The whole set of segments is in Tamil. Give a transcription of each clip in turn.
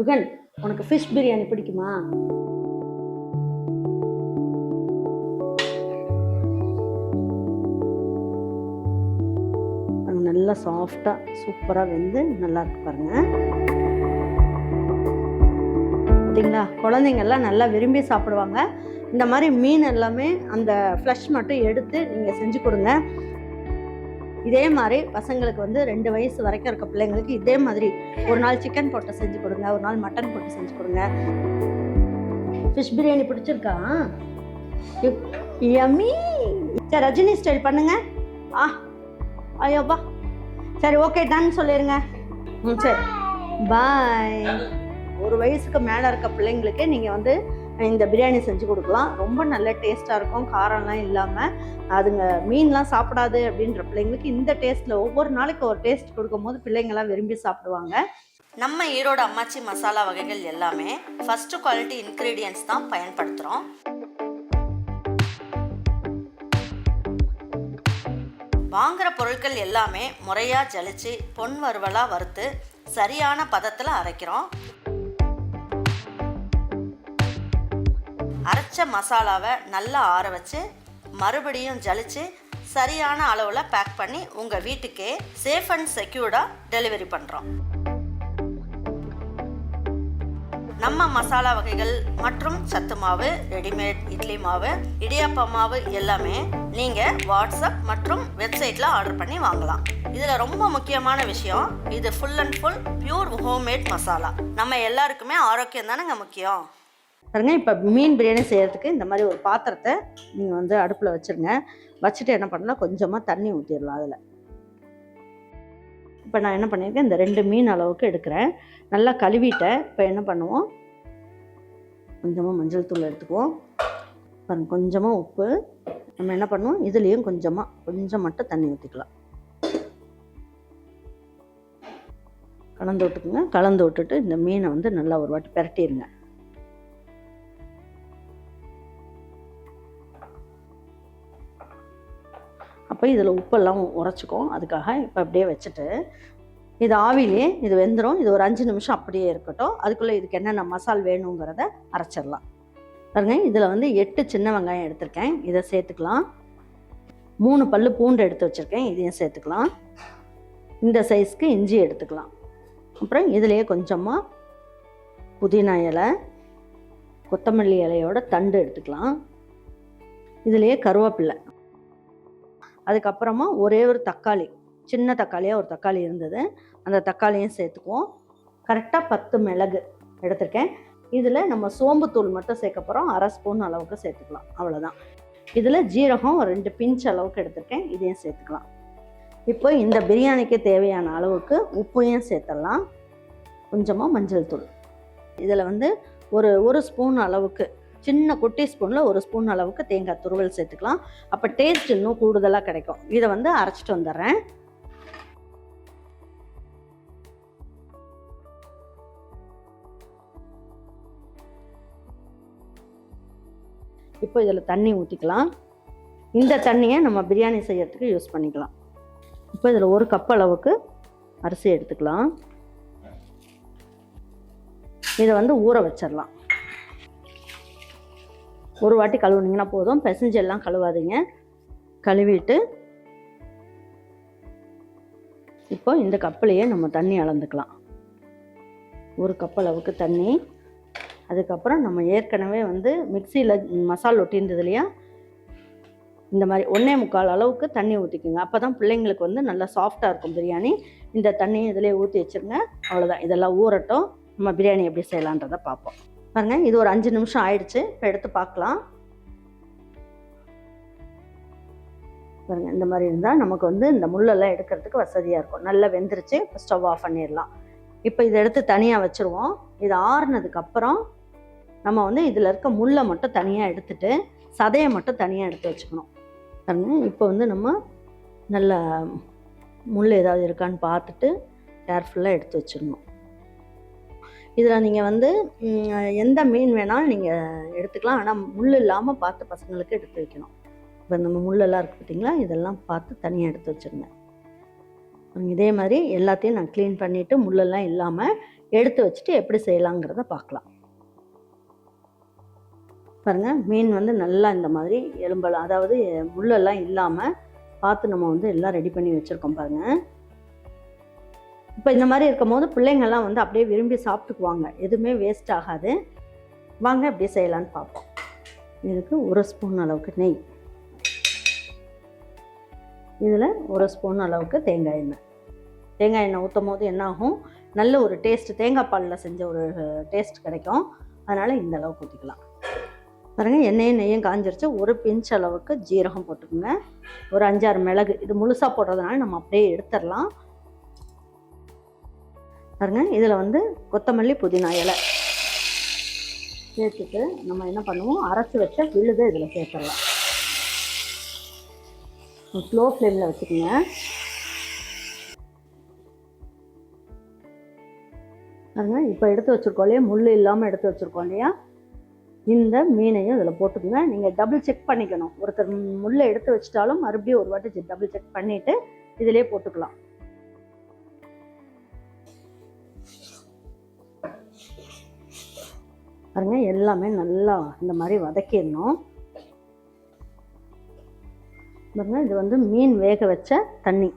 யுகன், உனக்கு ஃபிஷ் பிரியாணி பிடிக்குமா? அது நல்லா சாஃப்டாக சூப்பராக வெந்து நல்லா இருக்கு பாருங்க. பார்த்தீங்களா, குழந்தைங்கள்லாம் நல்லா விரும்பி சாப்பிடுவாங்க. இந்த மாதிரி மீன் எல்லாமே அந்த ஃப்ளஷ் மட்டும் எடுத்து நீங்கள் செஞ்சு கொடுங்க. இதே மாதிரி பசங்களுக்கு வந்து 2 வயசு வரைக்கும் இருக்க பிள்ளைங்களுக்கு இதே மாதிரி ஒரு நாள் சிக்கன் போட்டு செஞ்சு கொடுங்க, ஒரு நாள் மட்டன் போட்டு செஞ்சு கொடுங்க. ஃபிஷ் பிரியாணி பிடிச்சிருக்கா? யம்மி. சரி, ரஜினி ஸ்டைல் பண்ணுங்க. ஐயோப்பா. சரி, ஓகே, டன் சொல்லிடுங்க. சரி, பாய். 1 வயசுக்கு மேலே இருக்க பிள்ளைங்களுக்கு நீங்கள் வந்து இந்த பிரியாணி செஞ்சு கொடுக்கலாம். ரொம்ப நல்ல டேஸ்ட்டாக இருக்கும், காரம்லாம் இல்லாமல். அதுங்க மீன்லாம் சாப்பிடாது அப்படின்ற பிள்ளைங்களுக்கு இந்த டேஸ்ட்டில் ஒவ்வொரு நாளைக்கு ஒரு டேஸ்ட் கொடுக்கும்போது பிள்ளைங்கள்லாம் விரும்பி சாப்பிடுவாங்க. நம்ம ஈரோடு அம்மாச்சி மசாலா வகைகள் எல்லாமே ஃபஸ்ட்டு குவாலிட்டி இன்க்ரீடியன்ட்ஸ் தான் பயன்படுத்துகிறோம். வாங்குகிற பொருட்கள் எல்லாமே முறையாக ஜலிச்சு பொன் வறுவலாக வறுத்து சரியான பதத்தில் அரைக்கிறோம். அரைச்ச மசாலாவை நல்லா ஆற வச்சு மறுபடியும் ஜலிச்சு சரியான அளவில் பேக் பண்ணி உங்கள் வீட்டுக்கே சேஃப் அண்ட் செக்யூர்டாக டெலிவரி பண்ணுறோம். நம்ம மசாலா வகைகள் மற்றும் சத்து மாவு, ரெடிமேட் இட்லி மாவு, இடியாப்ப மாவு எல்லாமே நீங்கள் வாட்ஸ்அப் மற்றும் வெப்சைட்டில் ஆர்டர் பண்ணி வாங்கலாம். இதில் ரொம்ப முக்கியமான விஷயம், இது full and full pure homemade masala. நம்ம எல்லாருக்குமே ஆரோக்கியம் தானேங்க முக்கியம். பாருங்க, இப்போ மீன் பிரியாணி செய்கிறதுக்கு இந்த மாதிரி ஒரு பாத்திரத்தை நீங்கள் வந்து அடுப்பில் வச்சுருங்க. வச்சுட்டு என்ன பண்ணலாம், கொஞ்சமாக தண்ணி ஊற்றிடலாம் அதில். இப்போ நான் என்ன பண்ணியிருக்கேன், இந்த 2 மீன் அளவுக்கு எடுக்கிறேன். நல்லா கழுவிட்டேன். இப்போ என்ன பண்ணுவோம், கொஞ்சமாக மஞ்சள் தூள் எடுத்துக்குவோம். பாருங்க, கொஞ்சமாக உப்பு. நம்ம என்ன பண்ணுவோம், இதுலேயும் கொஞ்சம் மட்டும் தண்ணி ஊற்றிக்கலாம். கலந்து விட்டுக்குங்க. கலந்து விட்டுட்டு இந்த மீனை வந்து நல்லா ஒரு வாட்டி பிரட்டிடுங்க. அப்போ இதில் உப்பெல்லாம் உரைச்சிக்கும். அதுக்காக இப்போ அப்படியே வச்சுட்டு இது ஆவிலே இது வெந்துடும். இது ஒரு 5 நிமிஷம் அப்படியே இருக்கட்டும். அதுக்குள்ளே இதுக்கு என்னென்ன மசால் வேணுங்கிறத அரைச்சிடலாம். பாருங்க, இதில் வந்து 8 சின்ன வெங்காயம் எடுத்திருக்கேன், இதை சேர்த்துக்கலாம். 3 பல்லு பூண்டு எடுத்து வச்சுருக்கேன், இதையும் சேர்த்துக்கலாம். இந்த சைஸ்க்கு இஞ்சி எடுத்துக்கலாம். அப்புறம் இதிலேயே கொஞ்சமாக புதினா இலை, கொத்தமல்லி இலையோட தண்டு எடுத்துக்கலாம். இதிலேயே கருவேப்பிலை. அதுக்கப்புறமா ஒரே ஒரு தக்காளி, சின்ன தக்காளியாக ஒரு தக்காளி இருந்தது, அந்த தக்காளியும் சேர்த்துக்குவோம். கரெக்டாக 10 மிளகு எடுத்திருக்கேன். இதில் நம்ம சோம்புத்தூள் மட்டும் சேர்க்க போகிறோம். 1/2 ஸ்பூன் அளவுக்கு சேர்த்துக்கலாம், அவ்வளோதான். இதில் ஜீரகம் ஒரு 2 பிஞ்ச் அளவுக்கு எடுத்திருக்கேன், இதையும் சேர்த்துக்கலாம். இப்போ இந்த பிரியாணிக்கு தேவையான அளவுக்கு உப்பையும் சேர்த்துடலாம். கொஞ்சமாக மஞ்சள் தூள். இதில் வந்து ஒரு ஸ்பூன் அளவுக்கு, சின்ன குட்டி ஸ்பூனில் 1 ஸ்பூன் அளவுக்கு தேங்காய் துருவல் சேர்த்துக்கலாம். அப்போ டேஸ்ட் இன்னும் கூடுதலாக கிடைக்கும். இதை வந்து அரைச்சிட்டு வந்துடுறேன். இப்போ இதில் தண்ணி ஊற்றிக்கலாம். இந்த தண்ணியை நம்ம பிரியாணி செய்யறதுக்கு யூஸ் பண்ணிக்கலாம். இப்போ இதில் 1 கப் அளவுக்கு அரிசி எடுத்துக்கலாம். இதை வந்து ஊற வச்சிடலாம். ஒரு வாட்டி கழுவுனீங்கன்னா போதும், பிசைஞ்சு எல்லாம் கழுவாதீங்க. கழுவிட்டு இப்போ இந்த கப்பிலேயே நம்ம தண்ணி அளந்துக்கலாம். 1 கப் அளவுக்கு தண்ணி. அதுக்கப்புறம் நம்ம ஏற்கனவே வந்து மிக்சியில் மசால் ஒட்டியிருந்தது இல்லையா, இந்த மாதிரி 1.25 அளவுக்கு தண்ணி ஊற்றிக்குங்க. அப்போ தான் பிள்ளைங்களுக்கு வந்து நல்லா சாஃப்டாக இருக்கும் பிரியாணி. இந்த தண்ணியை இதிலே ஊற்றி வச்சுருங்க. அவ்வளோதான், இதெல்லாம் ஊறட்டும். நம்ம பிரியாணி எப்படி செய்யலான்றதை பார்ப்போம். பாருங்க, இது ஒரு 5 நிமிஷம் ஆயிடுச்சு. இப்போ எடுத்து பார்க்கலாம். பாருங்க, இந்த மாதிரி இருந்தால் நமக்கு வந்து இந்த முள்ளெல்லாம் எடுக்கிறதுக்கு வசதியாக இருக்கும். நல்லா வெந்துருச்சு. இப்போ ஸ்டவ் ஆஃப் பண்ணிடலாம். இப்போ இதை எடுத்து தனியாக வச்சுருவோம். இது ஆறுனதுக்கப்புறம் நம்ம வந்து இதில் இருக்க முள்ளை மட்டும் தனியாக எடுத்துட்டு சதையை மட்டும் தனியாக எடுத்து வச்சுக்கணும். பாருங்க, இப்போ வந்து நம்ம நல்ல முள் ஏதாவது இருக்கான்னு பார்த்துட்டு கேர்ஃபுல்லாக எடுத்து வச்சிடணும். இதில் நீங்கள் வந்து எந்த மீன் வேணாலும் நீங்கள் எடுத்துக்கலாம். ஆனால் முள் இல்லாமல் பார்த்து பசங்களுக்கு எடுத்து வைக்கணும். இப்போ நம்ம முள்ளெல்லாம் இருக்குது பார்த்தீங்களா, இதெல்லாம் பார்த்து தனியாக எடுத்து வச்சுருங்க. இதே மாதிரி எல்லாத்தையும் நான் க்ளீன் பண்ணிவிட்டு முள்ளெல்லாம் இல்லாமல் எடுத்து வச்சுட்டு எப்படி செய்யலாங்கிறத பார்க்கலாம். பாருங்கள், மீன் வந்து நல்லா இந்த மாதிரி எலும்பெல்லாம், அதாவது முள்ளெல்லாம் இல்லாமல் பார்த்து நம்ம வந்து எல்லாம் ரெடி பண்ணி வச்சுருக்கோம் பாருங்கள். இப்போ இந்த மாதிரி இருக்கும் போது பிள்ளைங்கள்லாம் வந்து அப்படியே விரும்பி சாப்பிட்டுக்குவாங்க, எதுவுமே வேஸ்ட் ஆகாது. வாங்க அப்படியே செய்யலான்னு பார்ப்போம். இதுக்கு 1 ஸ்பூன் அளவுக்கு நெய், இதில் 1 ஸ்பூன் அளவுக்கு தேங்காய் எண்ணெய். தேங்காய் எண்ணெய் ஊற்றும் போது என்ன ஆகும், நல்ல ஒரு டேஸ்ட்டு, தேங்காய் பாலில் செஞ்ச ஒரு டேஸ்ட் கிடைக்கும். அதனால் இந்த அளவுக்கு ஊற்றிக்கலாம். பாருங்கள், எண்ணெயும் நெய்யும் காஞ்சிருச்சு. 1 பிஞ்ச் அளவுக்கு ஜீரகம் போட்டுக்கோங்க. ஒரு 5-6 மிளகு. இது முழுசாக போடுறதுனால நம்ம அப்படியே எடுத்துடலாம். பாருங்கள், இதில் வந்து கொத்தமல்லி புதினா இலை சேர்த்துட்டு நம்ம என்ன பண்ணுவோம், அரைச்சி வச்ச விழுதை இதில் சேர்த்துடலாம். ஸ்லோ ஃப்ளேமில் வச்சுக்கோங்க. பாருங்கள், இப்போ எடுத்து வச்சுருக்கோம் இல்லையா, முள் இல்லாமல் எடுத்து வச்சுருக்கோம் இல்லையா, இந்த மீனையும் இதில் போட்டுக்கோங்க. நீங்கள் டபுள் செக் பண்ணிக்கணும். ஒருத்தர் முள்ளை எடுத்து வச்சிட்டாலும் மறுபடியும் ஒரு வாட்டி டபுள் செக் பண்ணிவிட்டு இதிலே போட்டுக்கலாம். பாருங்க, எல்லாமே நல்லா இந்த மாதிரி வதக்கிடணும். பாருங்க, இது வந்து மீன் வேக வச்ச தண்ணி,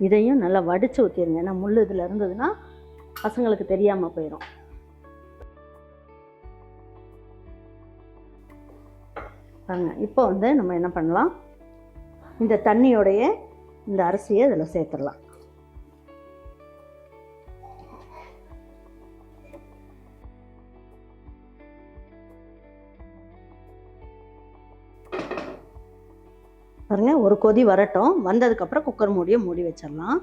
இதையும் நல்லா வடித்து ஊற்றிடுங்க. ஏன்னா முள் இதில் இருந்ததுன்னா பசங்களுக்கு தெரியாமல் போயிடும். பாருங்க, இப்போ வந்து நம்ம என்ன பண்ணலாம், இந்த தண்ணியோடைய இந்த அரிசியை இதில் சேர்த்துடலாம். பாருங்க, ஒரு கொதி வரட்டும். வந்ததுக்கப்புறம் குக்கர் மூடியை மூடி வச்சிடலாம்.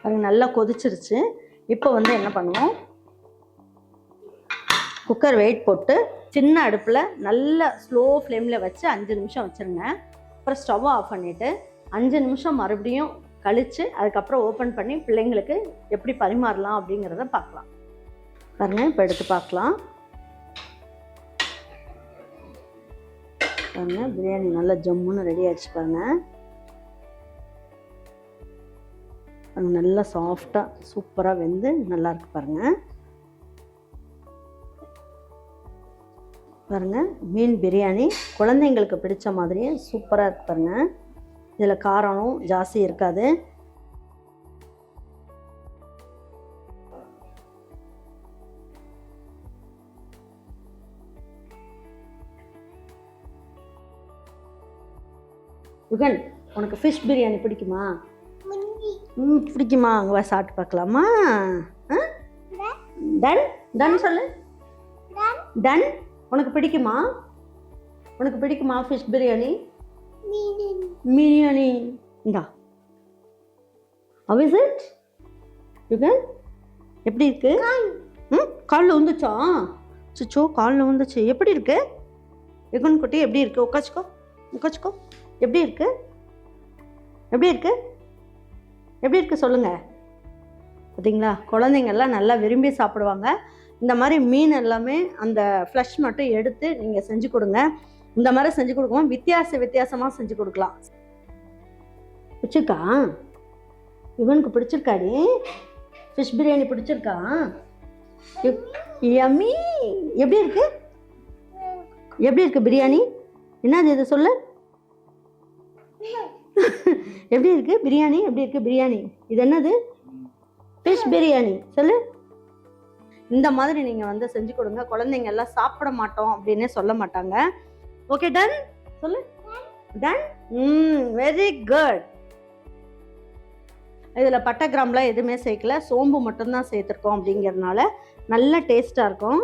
பாருங்க, நல்லா கொதிச்சிருச்சு. இப்போ வந்து என்ன பண்ணுவோம், குக்கர் வெயிட் போட்டு சின்ன அடுப்பில் நல்ல ஸ்லோ ஃப்ளேமில் வச்சு 5 நிமிஷம் வச்சுருங்க. அப்புறம் ஸ்டவ் ஆஃப் பண்ணிவிட்டு 5 நிமிஷம் மறுபடியும் கழித்து அதுக்கப்புறம் ஓப்பன் பண்ணி பிள்ளைங்களுக்கு எப்படி பரிமாறலாம் அப்படிங்கிறத பார்க்கலாம். பாருங்கள், இப்போ எடுத்து பார்க்கலாம். பாருங்கள், பிரியாணி நல்லா ஜம்முன்னு ரெடி ஆகிடுச்சு. பாருங்கள், நல்லா சாஃப்டாக சூப்பராக வெந்து நல்லாயிருக்கு. பாருங்கள் பாருங்கள், மீன் பிரியாணி குழந்தைங்களுக்கு பிடிச்ச மாதிரியே சூப்பராக இருக்குது. பாருங்கள், இதில் காரமும் ஜாஸ்தி இருக்காது. யுகன், உனக்கு ஃபிஷ் பிரியாணி பிடிக்குமா? பிடிக்குமா? அங்கே சாப்பிட்டு பார்க்கலாமா? டன் டன் சொல்லு. டன். உனக்கு பிடிக்குமா? உனக்கு பிடிக்குமா ஃபிஷ் பிரியாணி? பிரியாணி இந்தா. How is it? யுகன், எப்படி இருக்கு? காலில் வந்துச்சா? சுச்சோ, காலில் வந்துச்சு. எப்படி இருக்கு யுகன் குட்டி? எப்படி இருக்கு? உட்காச்சிக்கோ, உட்காச்சிக்கோ. எப்படி இருக்கு? எப்படி இருக்கு? எப்படி இருக்குது சொல்லுங்கள். பார்த்தீங்களா, குழந்தைங்கள்லாம் நல்லா விரும்பி சாப்பிடுவாங்க. இந்த மாதிரி மீன் எல்லாமே அந்த ஃப்ளஷ் மட்டும் எடுத்து நீங்கள் செஞ்சு கொடுங்க. இந்த மாதிரி செஞ்சு கொடுக்கும்போது வித்தியாசமாக செஞ்சு கொடுக்கலாம். பிடிச்சிருக்கா? இவனுக்கு பிடிச்சிருக்காடி ஃபிஷ் பிரியாணி? பிடிச்சிருக்கா? யம்மி. எப்படி இருக்கு? எப்படி இருக்கு பிரியாணி? என்னது இது சொல்லு. எப்படி இருக்கு பிரியாணி? எப்படி இருக்கு பிரியாணி? இது என்னது? ஃபிஷ் பிரியாணி. சொல்லு. இந்த மாதிரி நீங்கள் வந்து செஞ்சு கொடுங்க. குழந்தைங்க எல்லாம் சாப்பிட மாட்டோம் அப்படின்னே சொல்ல மாட்டாங்க. ஓகே, டன் சொல்லு. டன். Very good. இதில் பட்டை கிராம்பெலாம் எதுவுமே சேர்க்கல, சோம்பு மட்டும்தான் சேர்த்துருக்கோம். அப்படிங்கிறதுனால நல்ல டேஸ்ட்டாக இருக்கும்.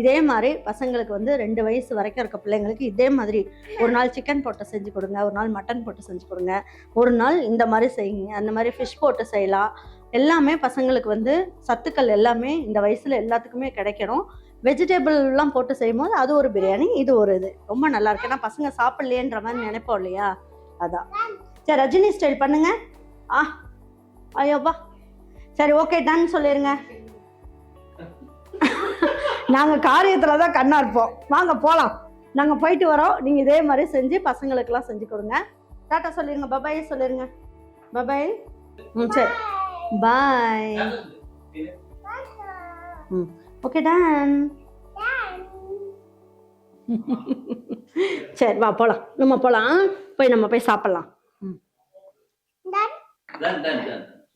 இதே மாதிரி பசங்களுக்கு வந்து 2 வயசு வரைக்கும் இருக்க பிள்ளைங்களுக்கு இதே மாதிரி ஒரு நாள் சிக்கன் போட்டு செஞ்சு கொடுங்க, ஒரு நாள் மட்டன் போட்டு செஞ்சு கொடுங்க, ஒரு நாள் இந்த மாதிரி செய்யுங்க. அந்த மாதிரி ஃபிஷ் போட்டு செய்யலாம். எல்லாமே பசங்களுக்கு வந்து சத்துக்கள் எல்லாமே இந்த வயசில் எல்லாத்துக்குமே கிடைக்கணும். வெஜிடபிள்லாம் போட்டு செய்யும்போது அது ஒரு பிரியாணி, இது ஒரு இது ரொம்ப நல்லா இருக்கு. ஏன்னா பசங்க சாப்பிட்லையேன்ற மாதிரி நினைப்போம் இல்லையா, அதான். சரி, ரஜினி ஸ்டைல் பண்ணுங்க. ஐயோப்பா. சரி, ஓகே, டன் சொல்லிடுங்க. நாங்கள் காரியத்தில் தான் கண்ணா இருப்போம். வாங்க போகலாம். நாங்கள் போயிட்டு வரோம். நீங்கள் இதே மாதிரி செஞ்சு பசங்களுக்கெல்லாம் செஞ்சு கொடுங்க. டாட்டா சொல்லிருங்க, பபாய் சொல்லிருங்க. பபாய். சரி, பாய். Okay, ton. சரி, வா போலாம். நம்ம போலாம், போய் சாப்பிடலாம். Done.